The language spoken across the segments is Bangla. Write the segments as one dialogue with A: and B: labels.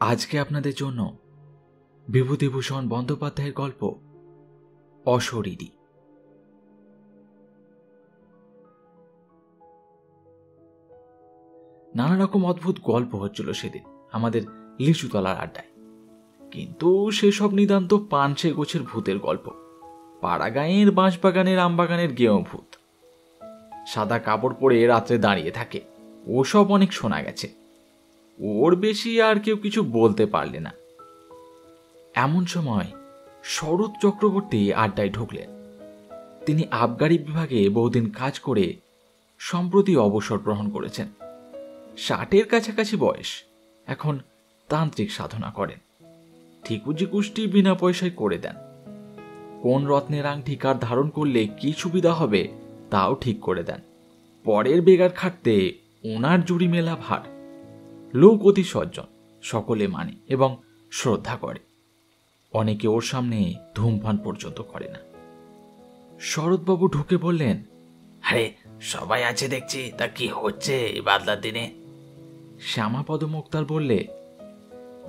A: আজকে আপনাদের জন্য বিভূতিভূষণ বন্দ্যোপাধ্যায়ের গল্প অশরীরী। নানা রকম অদ্ভুত গল্প হচ্ছিল সেদিন আমাদের লিচুতলার আড্ডায়, কিন্তু সেসব নিতান্ত পানসে গোছের ভূতের গল্প। পাড়াগাঁয়ের বাঁশবাগানের আমবাগানের গেঁয়ো ভূত, সাদা কাপড় পরে রাত্রে দাঁড়িয়ে থাকে, ওসব অনেক শোনা গেছে। ওর বেশি আর কেউ কিছু বলতে পারলে না। এমন সময় শরৎ চক্রবর্তী আড্ডায় ঢুকলেন। তিনি আবগারি বিভাগে বহুদিন কাজ করে সম্প্রতি অবসর গ্রহণ করেছেন। 60-এর কাছাকাছি বয়স। এখন তান্ত্রিক সাধনা করেন। ঠিকুজি কুষ্টি বিনা পয়সায় করে দেন। কোন রত্নের আংটি কার ধারণ করলে কি সুবিধা হবে তাও ঠিক করে দেন। পরের বেগার খাটতে ওনার জুড়ি মেলা ভার। লোক অতি সজ্জন, সকলে মানে এবং শ্রদ্ধা করে। অনেকে ওর সামনে ধূমপান পর্যন্ত করে না। শরৎবাবু ঢুকে বললেন,
B: আরে সবাই আছে দেখছি, তা কি হচ্ছে এই বাদলার দিনে?
A: শ্যামাপদ মুক্তার বললে,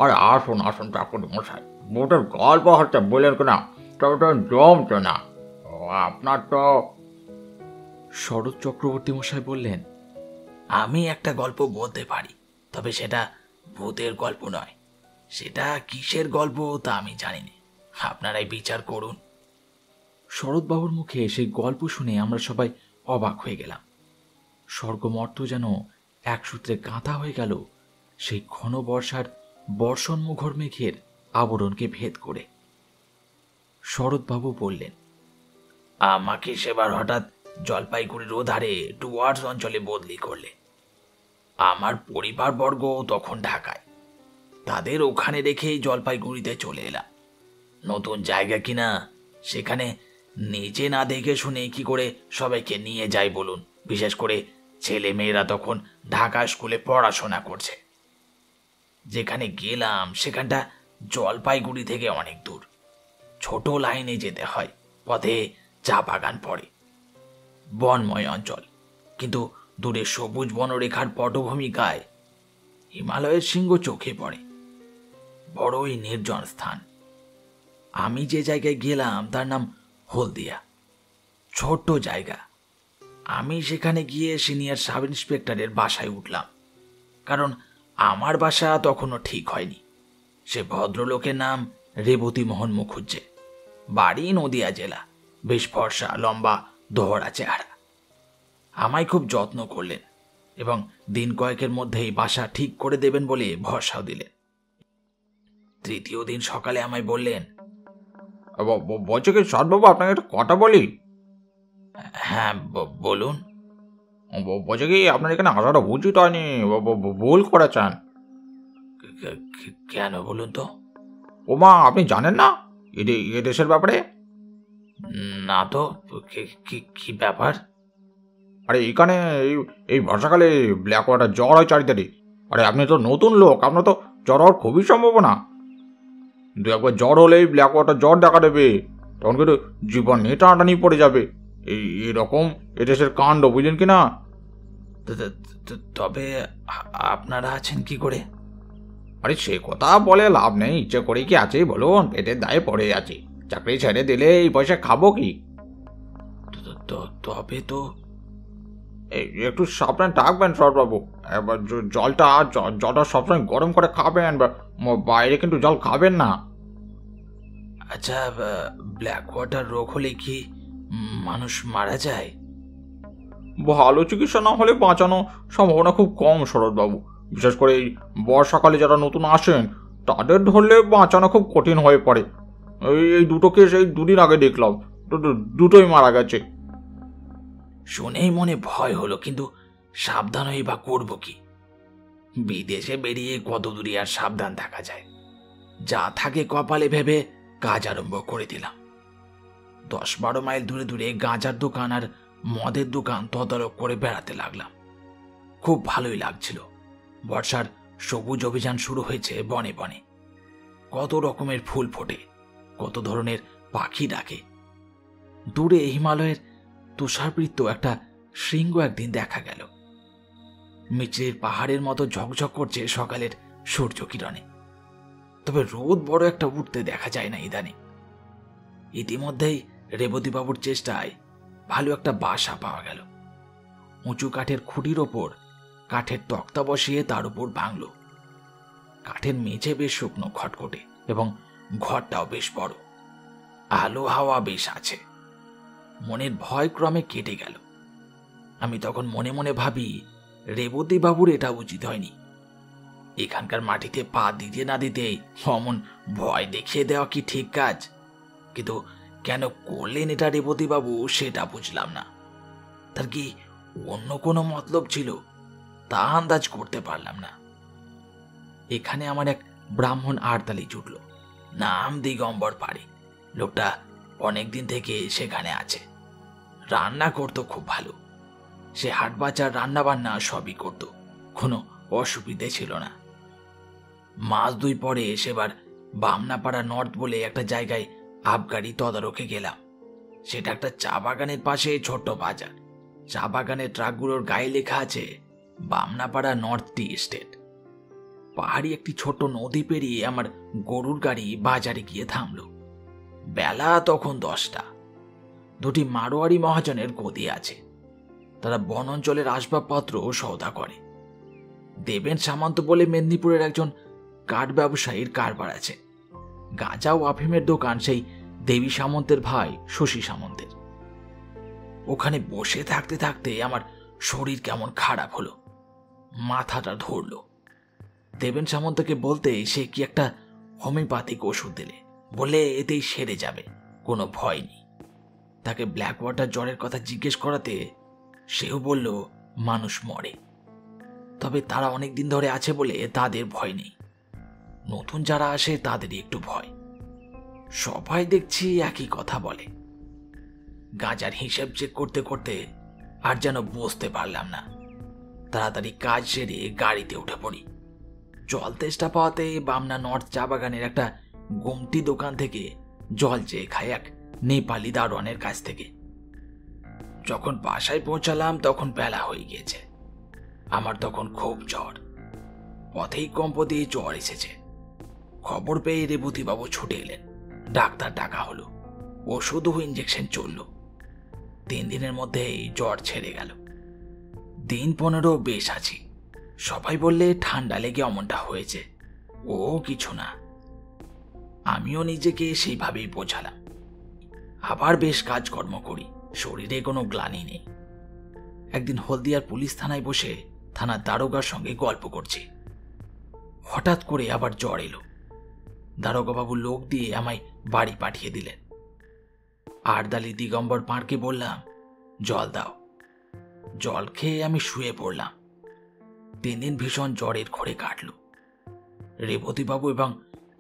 C: আরে আসুন আসুন চাকরি মশাই, বোটের গল্প হচ্ছে বললেন কিনা, তবে জমছে না আপনার তো।
A: শরৎ চক্রবর্তী মশাই বললেন,
B: আমি একটা গল্প বলতে পারি, তবে সেটা ভূতের গল্প নয়। সেটা কিসের গল্প তা আমি জানি না, আপনারাই বিচার করুন।
A: শরৎবাবুর মুখে সেই গল্প শুনে আমরা সবাই অবাক হয়ে গেলাম। স্বর্গমর্ত যেন এক সূত্রে গাঁথা হয়ে গেল সেই ঘন বর্ষার বর্ষণমুখর মেঘের আবরণকে ভেদ করে। শরৎবাবু বললেন,
B: আমাকে সেবার হঠাৎ জলপাইগুড়ির ওধারে ডুয়ার্স অঞ্চলে বদলি করলে। আমার পরিবারবর্গ তখন ঢাকায়, তাদের ওখানে রেখেই জলপাইগুড়িতে চলে এলাম। নতুন জায়গা কিনা, সেখানে নিজে না দেখে শুনে কি করে সবাইকে নিয়ে যাই বলুন? বিশেষ করে ছেলে মেয়েরা তখন ঢাকা স্কুলে পড়াশোনা করছে। যেখানে গেলাম সেখানটা জলপাইগুড়ি থেকে অনেক দূর, ছোট লাইনে যেতে হয়। পথে চা বাগান পড়ে, বনময় অঞ্চল, কিন্তু দূরে সবুজ বনরেখার পটভূমিকায় হিমালয়ের শৃঙ্গ চোখে পড়ে। বড়ই নির্জন স্থান। আমি যে জায়গায় গেলাম তার নাম হলদিয়া। ছোট্ট জায়গা। আমি সেখানে গিয়ে সিনিয়র সাব ইন্সপেক্টরের বাসায় উঠলাম, কারণ আমার বাসা তখনও ঠিক হয়নি। সে ভদ্রলোকের নাম রেবতী মোহন মুখুজ্জে, বাড়ি নদিয়া জেলা। বেশ ফর্সা, লম্বা, দোহরা চেহারা। আমায় খুব যত্ন করলেন এবং দিন কয়েকের মধ্যেই বাসা ঠিক করে দেবেন বলে ভরসাও দিলেন। তৃতীয় দিন সকালে আমায় বললেন,
C: বলছে কি সৎবাবু, আপনাকে একটা কথা বলি?
B: হ্যাঁ বলুন।
C: বলছে কি আপনার এখানে আসাটা উচিত হয়নি, ভুল করেছেন।
B: কেন বলুন তো?
C: ওমা, আপনি জানেন না এ দেশের ব্যাপারে?
B: না তো, কি ব্যাপার?
C: আরে এখানে এই বর্ষাকালে ব্ল্যাক ওয়াটার জ্বর হয় চারিদিকে। আরে আপনি তো নতুন লোক, আপনার তো জ্বর হওয়ার খুবই সম্ভাবনা। দু একবার জ্বর হলেই ব্ল্যাক ওয়াটার জ্বর দেখা দেবে, তখন কিন্তু জীবন নিয়ে টানাটানি পড়ে যাবে। এরকম এদেশের কাণ্ড, বুঝলেন কি না?
B: তবে আপনারা আছেন কি করে?
C: আরে সে কথা বলে লাভ নেই, ইচ্ছে করে কি আছে বলুন? পেটের দায়ে পড়ে আছি, চাকরি ছেড়ে দিলে এই পয়সা খাবো কি?
B: তবে তো
C: একটু সাবধানে থাকবেন সরবাবু। এবার জলটা সবসময় গরম করে খাবেন, বাইরে কিন্তু জল খাবেন না।
B: আচ্ছা, ব্ল্যাক ওয়াটার রোগ হলে কি মানুষ মারা যায়?
C: ভালো চিকিৎসা না হলে বাঁচানো সম্ভাবনা খুব কম শরৎবাবু। বিশেষ করে এই বর্ষাকালে যারা নতুন আসেন তাদের ধরলে বাঁচানো খুব কঠিন হয়ে পড়ে। এই দুটো কেস এই দুদিন আগে দেখলাম, দুটোই মারা গেছে।
B: শুনেই মনে ভয় হলো, কিন্তু সাবধান হয়ে বা করবো কি? বিদেশে বেরিয়ে কত দূরে আর সাবধান থাকা যায়? যা থাকে কপালে ভেবে কাজ আরম্ভ করে দিলাম। 10-12 মাইল দূরে দূরে গাঁজার দোকান আর মদের দোকান তদারক করে বেড়াতে লাগলাম। খুব ভালোই লাগছিল। বর্ষার সবুজ অভিযান শুরু হয়েছে বনে বনে। কত রকমের ফুল ফোটে, কত ধরনের পাখি ডাকে। দূরে হিমালয়ের তুষারবৃত্ত একটা শৃঙ্গ একদিন দেখা গেল। মিচড়ির পাহাড়ের মতো ঝকঝক করছে সকালের সূর্য কিরণে। তবে রোদ বড় একটা উঠতে দেখা যায় না ইদানিং। ইতিমধ্যেই রেবতীবাবুর চেষ্টায় ভালো একটা বাসা পাওয়া গেল। উঁচু কাঠের খুঁটির ওপর কাঠের তক্তা বসিয়ে তার উপর বাংলো। কাঠের মেঝে বেশ শুকনো খটখটে এবং ঘরটাও বেশ বড়। আলো হাওয়া বেশ আছে। মনের ভয় ক্রমে কেটে গেল। আমি তখন মনে মনে ভাবি, রেবতীবাবুর এটা উচিত হয়নি। এখানকার মাটিতে পা দিতে না দিতেই অমন ভয় দেখিয়ে দেওয়া কি ঠিক কাজ? কিন্তু কেন করলেন এটা রেবতীবাবু সেটা বুঝলাম না। তার কি অন্য কোনো মতলব ছিল তা আন্দাজ করতে পারলাম না। এখানে আমার এক ব্রাহ্মণ আড়তালি জুটল, নাম দিগম্বর পাড়ি। লোকটা অনেকদিন থেকে সেখানে আছে। রান্না করতো খুব ভালো। সে হাট বাজার রান্না বান্না সবই করত, কোনো অসুবিধে ছিল না। মাস দুই পরে সেবার বামনাপাড়া নর্থ বলে একটা জায়গায় আবগারি তদারকে গেলাম। সেটা একটা চা বাগানের পাশে ছোট্ট বাজার। চা বাগানের ট্রাকগুলোর গায়ে লেখা আছে বামনাপাড়া নর্থ টি এস্টেট। পাহাড়ি একটি ছোট নদী পেরিয়ে আমার গরুর গাড়ি বাজারে গিয়ে থামল। বেলা তখন 10টা। দুটি মারোয়ারি মহাজনের গদি আছে। তারা বন অঞ্চলের আসবাবপত্র সওদা করে। দেবেন সামন্ত বলে মেদিনীপুরের একজন কাঠ ব্যবসায়ীর কারবার আছে। গাঁজা ও আফিমের দোকান সেই দেবী সামন্তের ভাই শশী সামন্তের। ওখানে বসে থাকতে থাকতে আমার শরীর কেমন খারাপ হলো, মাথাটা ধরল। দেবেন সামন্তকে বলতে সে কি একটা হোমিওপ্যাথিক ওষুধ দিলে, বলে এতেই সেরে যাবে, কোনো ভয় নেই। তাকে ব্ল্যাক ওয়াটার জ্বরের কথা জিজ্ঞেস করাতে সেও বলল মানুষ মরে, তবে তারা অনেক দিন ধরে আছে বলে তাদের ভয় নেই। নতুন যারা আসে তাদেরই একটু ভয়। সবাই দেখছি একই কথা বলে। গাঁজার হিসেব চেক করতে করতে আর যেন বসতে পারলাম না। তাড়াতাড়ি কাজ সেরে গাড়িতে উঠে পড়ি। জল তেষ্টা পাওয়াতে বামনা নর্থ চা বাগানের একটা গুমটি দোকান থেকে জল চেয়ে খাই এক নেপালি দারোয়ানের কাছ থেকে। যখন বাসায় পৌঁছালাম তখন বেলা হয়ে গিয়েছে। আমার তখন খুব জ্বর। পথেই কম্প দিয়ে জ্বর এসেছে। খবর পেয়ে রেবতীবাবু ছুটে এলেন। ডাক্তার ডাকা হলো, ওষুধ ও ইঞ্জেকশন চলল। 3 দিনের মধ্যেই জ্বর ছেড়ে গেল। দিন 15 বেশ আছি। সবাই বললে ঠান্ডা লেগে অমনটা হয়েছে, ও কিছু না। আমিও নিজেকে সেইভাবেই বোঝালাম। আবার বেশ কাজকর্ম করি, শরীরে কোনো গ্লানি নেই। একদিন হলদিয়ার পুলিশ থানায় বসে থানার দারোগার সঙ্গে গল্প করছি। হঠাৎ করে আবার জ্বর এলো। দারোগাবাবু লোক দিয়ে আমায় বাড়ি পাঠিয়ে দিলেন। আড়দালি দিগম্বর পাঁড়কে বললাম জল দাও। জল খেয়ে আমি শুয়ে পড়লাম। 3 দিন ভীষণ জ্বরের ঘোরে কাটল। রেবতীবাবু এবং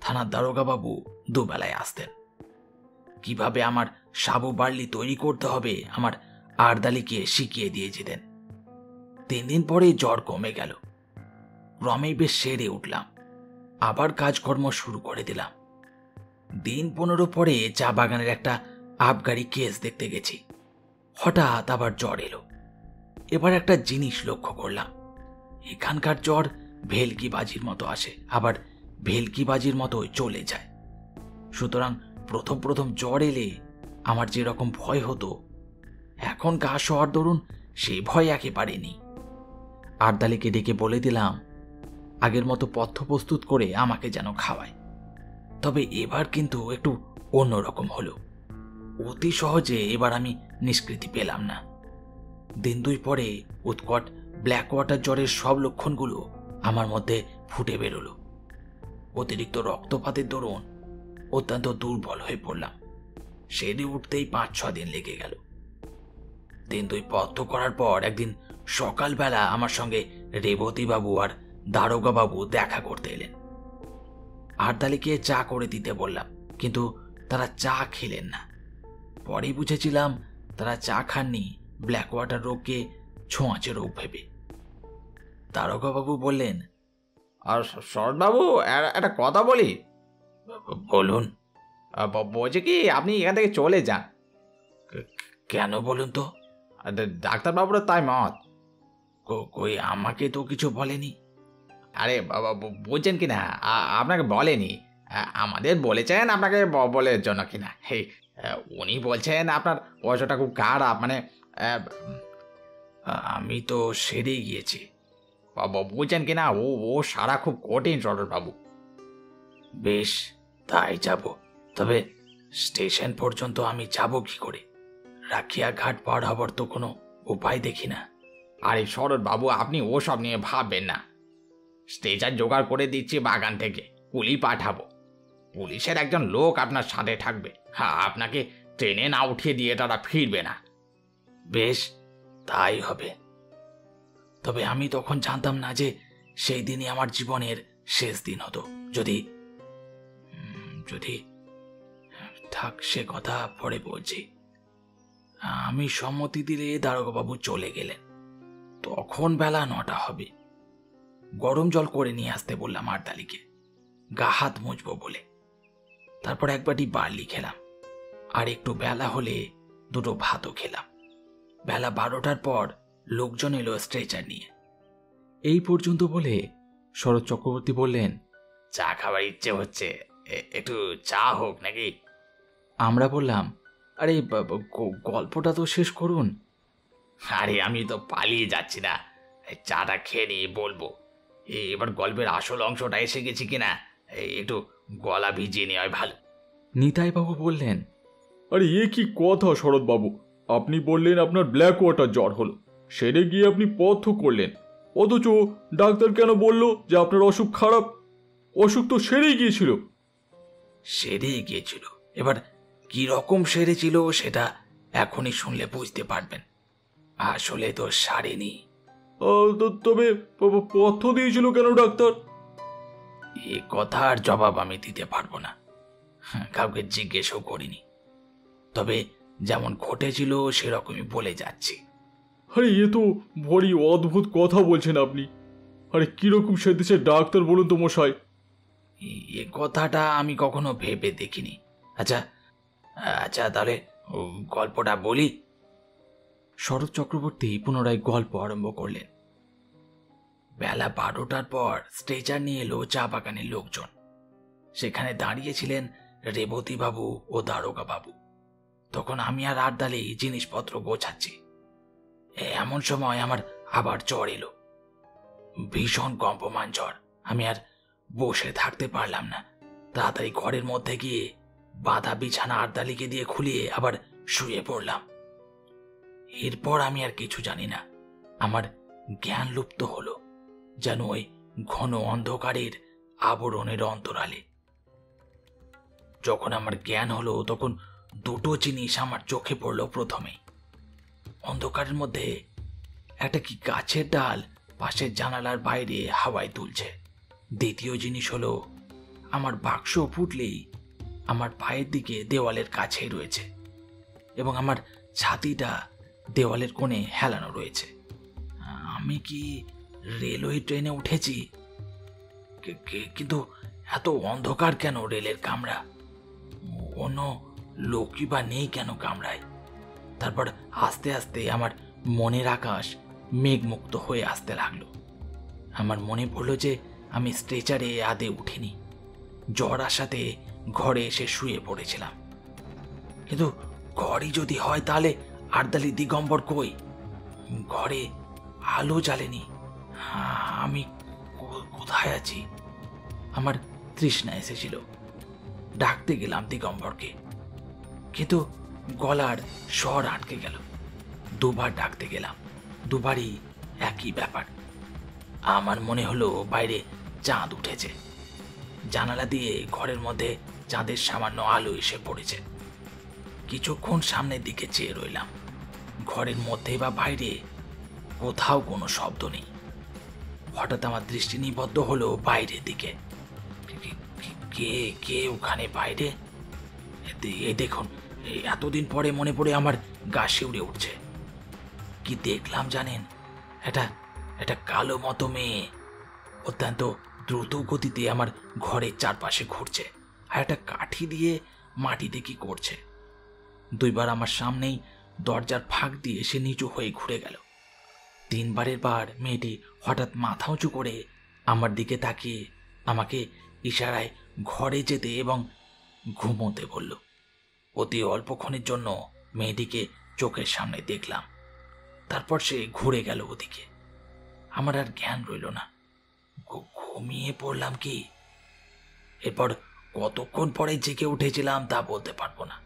B: থানার দারোগাবাবু দুবেলায় আসতেন। কিভাবে আমার সাবু বার্লি তৈরি করতে হবে আমার আড়দালিকে শিখিয়ে দিয়ে যেতেন। 3 দিন পরে জ্বর কমে গেল। ক্রমেই বেশ সেরে উঠলাম। আবার কাজকর্ম শুরু করে দিলাম। দিন 15 পরে চা বাগানের একটা আবগারি কেস দেখতে গেছি। হঠাৎ আবার জ্বর এলো। এবার একটা জিনিস লক্ষ্য করলাম, এখানকার জ্বর ভেলকিবাজির মতো আসে, আবার ভেলকিবাজির মতো চলে যায়। সুতরাং প্রথম প্রথম জ্বর এলে আমার যেরকম ভয় হতো, এখন গা শোয়ার দরুন সেই ভয় একেবারে নেই। আড়দালিকে ডেকে বলে দিলাম আগের মতো পথ্য প্রস্তুত করে আমাকে যেন খাওয়ায়। তবে এবার কিন্তু একটু অন্যরকম হলো। অতি সহজে এবার আমি নিষ্কৃতি পেলাম না। দিন 2 পরে উৎকট ব্ল্যাক ওয়াটার জ্বরের সব লক্ষণগুলো আমার মধ্যে ফুটে বেরোলো। অতিরিক্ত রক্তপাতের দরুন অত্যন্ত দুর্বল হয়ে পড়লাম। সেরে উঠতেই 5-6 দিন লেগে গেল। দিন 2 পথ্য করার পর একদিন সকালবেলা আমার সঙ্গে রেবতীবাবু আর দারোগাবাবু দেখা করতে এলেন। আড়দালিকে চা করে দিতে বললাম, কিন্তু তারা চা খেলেন না। পরেই বুঝেছিলাম তারা চা খাননি ব্ল্যাক ওয়াটার রোগকে ছোঁয়াচে রোগ ভেবে। দারোগাবাবু বললেন,
C: আর শরৎবাবু একটা কথা বলি।
B: বলুন।
C: বলছে কি আপনি এখান থেকে চলে যান।
B: কেন বলুন তো?
C: ডাক্তারবাবুরা তাই মত।
B: কই আমাকে তো কিছু বলেনি।
C: আরে বাবা বলছেন কি না, আপনাকে বলেনি। আমাদের বলেছেন আপনাকে বলে জন্য কিনা, এই উনি বলছেন আপনার অবস্থাটা খুব খারাপ, মানে
B: আমি তো সেরে গিয়েছি।
C: বুঝছেন কিনা, ও ও সারা খুব কঠিন সরোজবাবু।
B: বেশ, তাই যাব। তবে স্টেশন পর্যন্ত আমি যাব কি করে? রাখিয়া ঘাট পার হবার তো কোনো উপায় দেখি না।
C: আরে সরোজবাবু, আপনি ওসব নিয়ে ভাববেন না। স্ট্রেচার জোগাড় করে দিচ্ছি বাগান থেকে, কুলি পাঠাবো। পুলিশের একজন লোক আপনার সাথে থাকবে। হ্যাঁ, আপনাকে ট্রেনে না উঠিয়ে দিয়ে তারা ফিরবে না।
B: বেশ, তাই হবে। তবে আমি তখন জানতাম না যে সেই দিনই আমার জীবনের শেষ দিন হতো। যদি যদি থাক, সে কথা পরে বলছি। আমি সম্মতি দিলে দারোগাবাবু চলে গেলেন। তখন বেলা 9টা হবে। গরম জল করে নিয়ে আসতে বললাম আরদালিকে, গা হাত মুছবো বলে। তারপর এক বাটি বার্লি খেলাম, আর একটু বেলা হলে দুটো ভাতও খেলাম। বেলা 12টার পর লোকজন এলো স্ট্রেচার নিয়ে।
A: এই পর্যন্ত বলে শরৎ চক্রবর্তী বললেন,
C: চা খাবার ইচ্ছে হচ্ছে, একটু চা হোক নাকি?
A: আমরা বললাম, আরে গল্পটা তো শেষ করুন।
C: আরে আমি তো পালিয়ে যাচ্ছি না, চাটা খেয়ে নিয়ে বলবো। এবার গল্পের আসল অংশটা এসে গেছি কিনা, একটু গলা ভিজিয়ে নেওয়াই ভালো।
A: নিতাইবাবু বললেন,
D: আরে এ কি কথা শরৎবাবু, আপনি বললেন আপনার ব্ল্যাক ওয়াটার জ্বর হলো, সেরে গিয়ে আপনি পথ্য করলেন, অথচ ডাক্তার কেন বলল যে আপনার অসুখ খারাপ? অসুখ তো সেরেই গিয়েছিল।
B: সেরে গিয়েছিল, এবার কি রকম সেরেছিল সেটা এখনই শুনলে বুঝতে পারবেন। আসলে তো সারেনি।
D: তবে পথ্য দিয়েছিল কেন ডাক্তার?
B: এ কথার জবাব আমি দিতে পারবো না, কাউকে জিজ্ঞেসও করিনি। তবে যেমন ঘটেছিল সেরকমই বলে যাচ্ছি।
D: আরে এ তো বড়ই অদ্ভুত কথা বলছেন আপনি। আরে কিরকম সে দেশের ডাক্তার বলুন তো মশাই?
B: এ কথাটা আমি কখনো ভেবে দেখিনি। আচ্ছা আচ্ছা, তাহলে গল্পটা বলি।
A: শরৎ চক্রবর্তী পুনরায় গল্প আরম্ভ করলেন।
B: বেলা 12টার পর স্ট্রেচার নিয়ে এলো চা বাগানের লোকজন। সেখানে দাঁড়িয়েছিলেন রেবতীবাবু ও দারোগাবাবু। তখন আমি আর আরদালি জিনিসপত্র গোছাচ্ছি। এমন সময় আমার আবার জ্বর এলো, ভীষণ কম্পমান জ্বর। আমি আর বসে থাকতে পারলাম না, তাড়াতাড়ি ঘরের মধ্যে গিয়ে বাঁধা বিছানা আরদালিকে দিয়ে খুলিয়ে আবার শুয়ে পড়লাম। এরপর আমি আর কিছু জানি না। আমার জ্ঞান লুপ্ত হলো, যেন ওই ঘন অন্ধকারের আবরণের অন্তরালে। যখন আমার জ্ঞান হলো তখন দুটো জিনিস আমার চোখে পড়ল। প্রথমেই অন্ধকারের মধ্যে একটা কি গাছের ডাল পাশের জানালার বাইরে হাওয়ায় দুলছে। দ্বিতীয় জিনিস হলো আমার বাক্স ফুটলেই আমার পায়ের দিকে দেওয়ালের কাছেই রয়েছে, এবং আমার ছাতিটা দেওয়ালের কোণে হেলানো রয়েছে। আমি কি রেলওয়ে ট্রেনে উঠেছি? কিন্তু এত অন্ধকার কেন রেলের কামরা? অন্য লোকই বা নেই কেন কামরায়? তারপর আস্তে আস্তে আমার মনের আকাশ মেঘমুক্ত হয়ে আসতে লাগলো। আমার মনে পড়লো যে আমি স্ট্রেচারে আদে উঠিনি, জ্বর আসাতে ঘরে এসে শুয়ে পড়েছিলাম। কিন্তু ঘরই যদি হয় তাহলে আরদালি দিগম্বর কই? ঘরে আলো জ্বালেনি। আমি কোথায় আছি? আমার তৃষ্ণা এসেছিল, ডাকতে গেলাম দিগম্বরকে, কিন্তু গলার স্বর আটকে গেল। দুবার ডাকতে গেলাম, দুবারই একই ব্যাপার। আমার মনে হলো বাইরে চাঁদ উঠেছে। জানালা দিয়ে ঘরের মধ্যে চাঁদের সামান্য আলো এসে পড়েছে। কিছুক্ষণ সামনের দিকে চেয়ে রইলাম। ঘরের মধ্যে বা বাইরে কোথাও কোনো শব্দ নেই। হঠাৎ আমার দৃষ্টি নিবদ্ধ হলো বাইরের দিকে। কে কে ওখানে বাইরে? এই দেখুন, এতদিন পরে মনে পড়ে আমার গা শিউরে উঠছে। কি দেখলাম জানেন? একটা কালো মতো মেয়ে অত্যন্ত দ্রুত গতিতে আমার ঘরের চারপাশে ঘুরছে, আর একটা কাঠি দিয়ে মাটিতে কি করছে। দুইবার আমার সামনেই দরজার ফাঁক দিয়ে সে নিচু হয়ে ঘুরে গেল। তিনবারের বার মেয়েটি হঠাৎ মাথা উঁচু করে আমার দিকে তাকিয়ে আমাকে ইশারায় ঘরে যেতে এবং ঘুমোতে বলল। অতি অল্পক্ষণের জন্য মেয়েটিকে চোখের সামনে দেখলাম, তারপর সে ঘুরে গেল ওদিকে। আমার আর জ্ঞান রইল না, ঘুমিয়ে পড়লাম কি। এরপর কতক্ষণ পরে জেগে উঠেছিলাম তা বলতে পারবো না,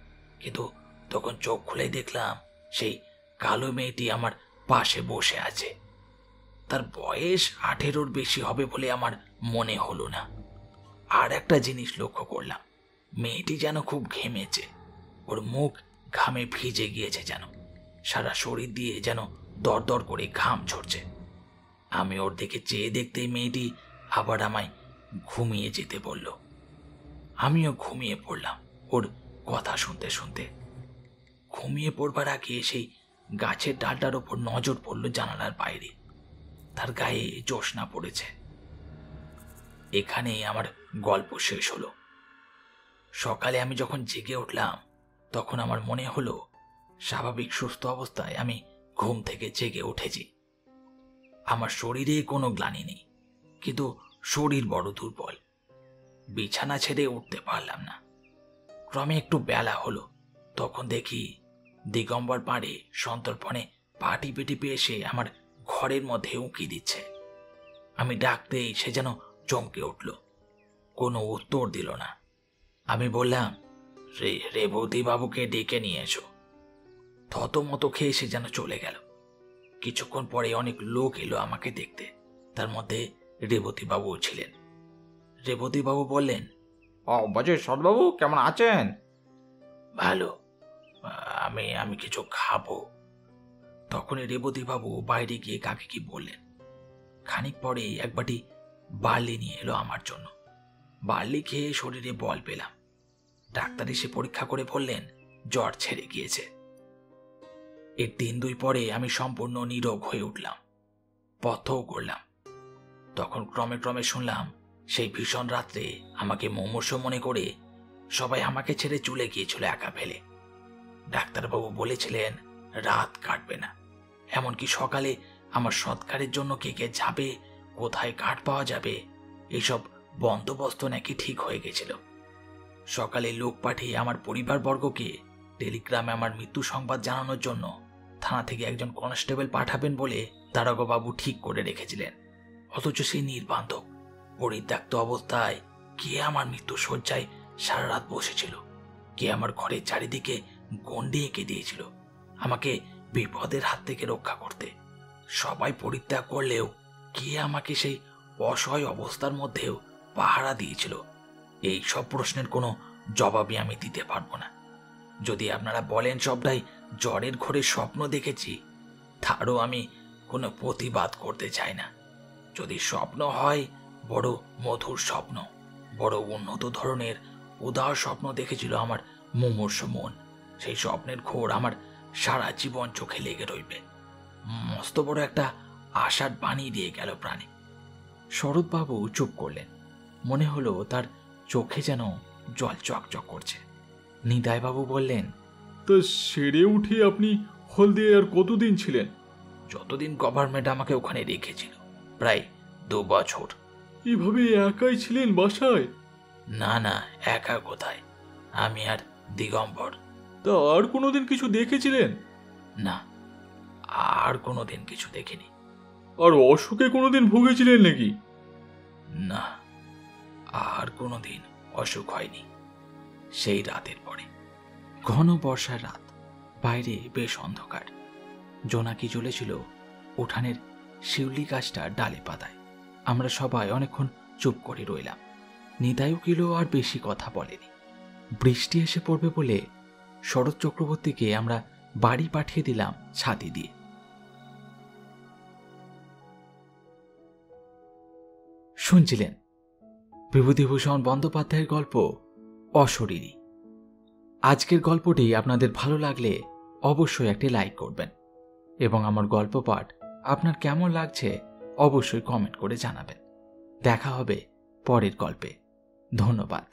B: কিন্তু তখন চোখ খুলে দেখলাম সেই কালো মেয়েটি আমার পাশে বসে আছে। তার বয়স 18-র বেশি হবে বলে আমার মনে হলো না। আর একটা জিনিস লক্ষ্য করলাম, মেয়েটি যেন খুব ঘেমেছে, ওর মুখ ঘামে ভিজে গিয়েছে, যেন সারা শরীর দিয়ে যেন দরদর করে ঘাম ঝরছে। আমি ওর দিকে চেয়ে দেখতেই মেয়েটি আবার আমায় ঘুমিয়ে যেতে বলল। আমিও ঘুমিয়ে পড়লাম ওর কথা শুনতে শুনতে। ঘুমিয়ে পড়বার আগে সেই গাছের ডালটার ওপর নজর পড়ল জানালার বাইরে, তার গায়ে জ্যোৎস্না পড়েছে। এখানেই আমার গল্প শেষ হলো। সকালে আমি যখন জেগে উঠলাম তখন আমার মনে হলো স্বাভাবিক সুস্থ অবস্থায় আমি ঘুম থেকে জেগে উঠেছি। আমার শরীরে কোনো গ্লানি নেই, কিন্তু শরীর বড় দুর্বল, বিছানা ছেড়ে উঠতে পারলাম না। ক্রমে একটু বেলা হলো, তখন দেখি দিগম্বর পাড়ে সন্তর্পণে পা টিপে টিপে এসে আমার ঘরের মধ্যে উঁকি দিচ্ছে। আমি ডাকতেই সে যেন চমকে উঠল, কোনো উত্তর দিল না। আমি বললাম, রেবতী বাবুকে ডেকে নিয়ে এসো। থতমত খেয়ে সে যেন চলে গেল। কিছুক্ষণ পরে অনেক লোক এলো আমাকে দেখতে, তার মধ্যে রেবতী বাবুও ছিলেন। রেবতী বাবু বললেন,
C: ও বলছি সৎবাবু কেমন আছেন?
B: ভালো, আমি কিছু খাবো। তখনই রেবতী বাবু বাইরে গিয়ে কাকে কি বললেন। খানিক পরে এক বাটি বার্লি নিয়ে এলো আমার জন্য। বার্লি খেয়ে শরীরে বল পেলাম। ডাক্তার এসে পরীক্ষা করে বললেন জ্বর ছেড়ে গিয়েছে। এর 3-2 পরে আমি সম্পূর্ণ নীরোগ হয়ে উঠলাম, পথও করলাম। তখন ক্রমে ক্রমে শুনলাম সেই ভীষণ রাত্রে আমাকে মুমূর্ষ মনে করে সবাই আমাকে ছেড়ে চলে গিয়েছিল একা ফেলে। ডাক্তারবাবু বলেছিলেন রাত কাটবে না, এমনকি সকালে আমার সৎকারের জন্য কে কে যাবে, কোথায় কাঠ পাওয়া যাবে, এসব বন্দোবস্ত নাকি ঠিক হয়ে গেছিল। সকালে লোক পাঠিয়ে আমার পরিবারবর্গকে টেলিগ্রামে আমার মৃত্যু সংবাদ জানানোর জন্য থানা থেকে একজন কনস্টেবল পাঠাবেন বলে দারোগাবাবু ঠিক করে রেখেছিলেন। অথচ সেই নির্বান্ধব পরিত্যক্ত অবস্থায় কে আমার মৃত্যু শয্যায় সারা রাত বসেছিল, কে আমার ঘরের চারিদিকে গণ্ডি এঁকে দিয়েছিল আমাকে বিপদের হাত থেকে রক্ষা করতে। সবাই পরিত্যাগ করলেও কে আমাকে সেই অসহায় অবস্থার মধ্যেও পাহারা দিয়েছিল, এই সব প্রশ্নের কোনো জবাবই আমি দিতে পারবো না। যদি আপনারা বলেন সবটাই জ্বরের ঘোরে স্বপ্ন দেখেছি, তারও আমি কোনো প্রতিবাদ করতে চাই না। যদি স্বপ্ন হয় বড় মধুর স্বপ্ন, বড় উন্নত ধরনের উদার স্বপ্ন দেখেছিল আমার মুমূর্ষ মন, সেই স্বপ্নের ঘোর আমার সারা জীবন চোখে লেগে রইবে। মস্ত বড় একটা আশার বাণী দিয়ে গেল প্রাণে।
A: শরৎবাবু চুপ করলেন, মনে হলো তার চোখে যেন জল চকচক করছে। নিতাইবাবু বললেন,
D: তা সেরে উঠে আপনি হলদিয়ে আর কতদিন ছিলেন?
B: যতদিন গভর্নমেন্ট আমাকে ওখানে রেখেছিল, প্রায় 2 বছর।
D: এভাবে একাই ছিলেন বাসায়?
B: না না, একা কোথায়, আমি আর দিগম্বর।
D: তা আর কোনোদিন কিছু দেখেছিলেন?
B: না, আর কোনোদিন কিছু দেখিনি।
D: আর অসুখে কোনোদিন ভুগেছিলেন নাকি?
B: না, আর কোনোদিন অসুখ হয়নি সেই রাতের পরে।
A: ঘন বর্ষার রাত, বাইরে বেশ অন্ধকার। জোনাকি জ্বলেছিল উঠানের শিউলি গাছটার ডালে পাতায়। আমরা সবাই অনেকক্ষণ চুপ করে রইলাম। নিতাইও কিলো আর বেশি কথা বলেনি। বৃষ্টি এসে পড়বে বলে শরৎ চক্রবর্তীকে আমরা বাড়ি পাঠিয়ে দিলাম ছাতি দিয়ে। শুনছিলেন বিভূতিভূষণ বন্দ্যোপাধ্যায়ের গল্প অশরীরী। আজকের গল্পটি আপনাদের ভালো লাগলে অবশ্যই একটি লাইক করবেন এবং আমার গল্প পাঠ আপনার কেমন লাগছে অবশ্যই কমেন্ট করে জানাবেন। দেখা হবে পরের গল্পে। ধন্যবাদ।